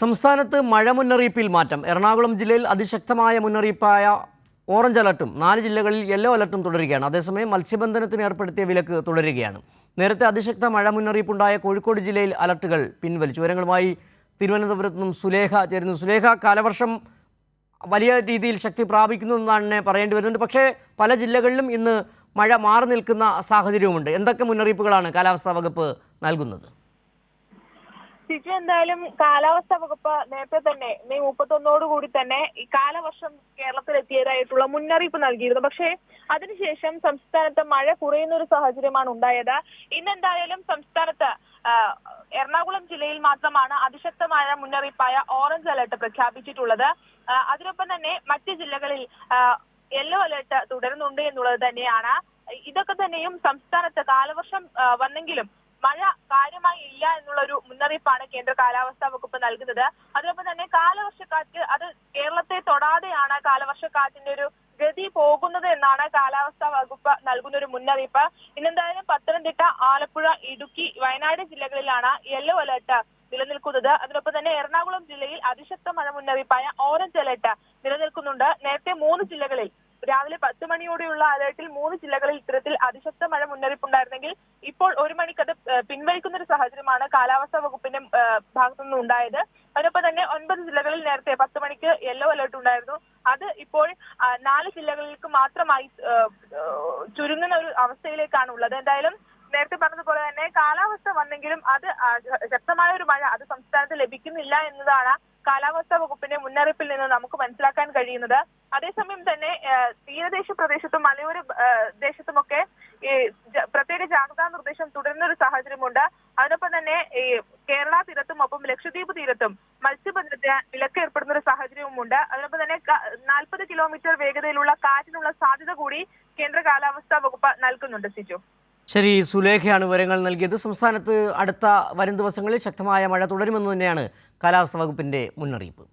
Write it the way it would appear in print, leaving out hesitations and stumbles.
സംസ്ഥാനത്ത് മഴ മുന്നറിയിപ്പിൽ മാറ്റം. എറണാകുളം ജില്ലയിൽ അതിശക്തമായ മുന്നറിയിപ്പായ ഓറഞ്ച് അലർട്ടും 4 ജില്ലകളിൽ യെല്ലോ അലർട്ടും തുടരുകയാണ്. അതേസമയം മത്സ്യബന്ധനത്തിന് ഏർപ്പെടുത്തിയ വിലക്ക് തുടരുകയാണ്. നേരത്തെ അതിശക്ത മഴ മുന്നറിയിപ്പുണ്ടായ കോഴിക്കോട് ജില്ലയിൽ അലർട്ടുകൾ പിൻവലിച്ചു. വിവരങ്ങളുമായി തിരുവനന്തപുരത്ത് നിന്നും സുലേഖ ചേരുന്നു. സുലേഖ, കാലവർഷം വലിയ രീതിയിൽ ശക്തി പ്രാപിക്കുന്നു എന്നാണ് പറയേണ്ടി വരുന്നുണ്ട്. പക്ഷേ പല ജില്ലകളിലും ഇന്ന് മഴ മാറി നിൽക്കുന്ന സാഹചര്യവുമുണ്ട്. എന്തൊക്കെ മുന്നറിയിപ്പുകളാണ് കാലാവസ്ഥാ വകുപ്പ് നൽകുന്നത്? സിജു, എന്തായാലും കാലാവസ്ഥാ വകുപ്പ് നേരത്തെ തന്നെ മെയ് 31 കൂടി തന്നെ ഈ കാലവർഷം കേരളത്തിലെത്തിയതായിട്ടുള്ള മുന്നറിയിപ്പ് നൽകിയിരുന്നു. പക്ഷേ അതിനുശേഷം സംസ്ഥാനത്ത് മഴ കുറയുന്ന ഒരു സാഹചര്യമാണ് ഉണ്ടായത്. ഇന്നെന്തായാലും സംസ്ഥാനത്ത് എറണാകുളം ജില്ലയിൽ മാത്രമാണ് അതിശക്തമായ മുന്നറിയിപ്പായ ഓറഞ്ച് അലർട്ട് പ്രഖ്യാപിച്ചിട്ടുള്ളത്. അതിനൊപ്പം തന്നെ മറ്റ് ജില്ലകളിൽ യെല്ലോ അലർട്ട് തുടരുന്നുണ്ട് എന്നുള്ളത് തന്നെയാണ്. ഇതൊക്കെ തന്നെയും സംസ്ഥാനത്ത് കാലവർഷം വന്നെങ്കിലും മഴ കാര്യമായി ഇല്ല എന്നുള്ളൊരു മുന്നറിയിപ്പാണ് കേന്ദ്ര കാലാവസ്ഥാ വകുപ്പ് നൽകുന്നത്. അതോടൊപ്പം തന്നെ കാലവർഷക്കാറ്റ് അത് കേരളത്തെ തൊടാതെയാണ് കാലവർഷക്കാറ്റിന്റെ ഒരു ഗതി പോകുന്നത് എന്നാണ് കാലാവസ്ഥാ വകുപ്പ് നൽകുന്ന ഒരു മുന്നറിയിപ്പ്. ഇന്നെന്തായാലും പത്തനംതിട്ട, ആലപ്പുഴ, ഇടുക്കി, വയനാട് ജില്ലകളിലാണ് യെല്ലോ അലർട്ട് നിലനിൽക്കുന്നത്. അതിനൊപ്പം തന്നെ എറണാകുളം ജില്ലയിൽ അതിശക്ത മഴ മുന്നറിയിപ്പായ ഓറഞ്ച് അലർട്ട് നിലനിൽക്കുന്നുണ്ട്. നേരത്തെ 3 ജില്ലകളിൽ രാവിലെ 10 മണിയോടെയുള്ള അലർട്ടിൽ 3 ജില്ലകളിൽ ഇത്തരത്തിൽ അതിശക്ത മഴ മുന്നറിയിപ്പുണ്ടായിരുന്നെങ്കിൽ ഇപ്പോൾ 1 മണിക്ക് അത് പിൻവലിക്കുന്ന ഒരു സാഹചര്യമാണ് കാലാവസ്ഥാ വകുപ്പിന്റെ ഭാഗത്തുനിന്ന് ഉണ്ടായത്. അതിനൊപ്പം തന്നെ 9 ജില്ലകളിൽ നേരത്തെ 10 മണിക്ക് യെല്ലോ അലർട്ട് ഉണ്ടായിരുന്നു. അത് ഇപ്പോൾ 4 ജില്ലകളിലേക്ക് മാത്രമായി ചുരുങ്ങുന്ന ഒരു അവസ്ഥയിലേക്കാണ് ഉള്ളത്. എന്തായാലും നേരത്തെ പറഞ്ഞതുപോലെ തന്നെ കാലാവസ്ഥ വന്നെങ്കിലും അത് ശക്തമായ ഒരു മഴ അത് സംസ്ഥാനത്ത് ലഭിക്കുന്നില്ല എന്നതാണ് കാലാവസ്ഥാ വകുപ്പിന്റെ മുന്നറിയിപ്പിൽ നിന്ന് നമുക്ക് മനസ്സിലാക്കാൻ കഴിയുന്നത്. അതേസമയം തന്നെ തീരദേശ പ്രദേശത്തും മലയോര ദേശത്തുമൊക്കെ പ്രത്യേക ജാഗ്രതാ നിർദ്ദേശം തുടരുന്ന ഒരു സാഹചര്യമുണ്ട്. അതിനൊപ്പം തന്നെ ഈ കേരള തീരത്തും ഒപ്പം ലക്ഷദ്വീപ് തീരത്തും മത്സ്യബന്ധനത്തിന് വിലക്ക് ഏർപ്പെടുന്ന ഒരു സാഹചര്യവുമുണ്ട്. അതിനൊപ്പം തന്നെ 40 കിലോമീറ്റർ വേഗതയിലുള്ള കാറ്റിനുള്ള സാധ്യത കൂടി കേന്ദ്ര കാലാവസ്ഥാ വകുപ്പ് നൽകുന്നുണ്ട്. സിജു, ശരി, സുലേഖയാണ് വിവരങ്ങൾ നൽകിയത്. സംസ്ഥാനത്ത് വരും ദിവസങ്ങളിൽ ശക്തമായ മഴ തുടരുമെന്ന് തന്നെയാണ് കാലാവസ്ഥാ വകുപ്പിന്റെ മുന്നറിയിപ്പ്.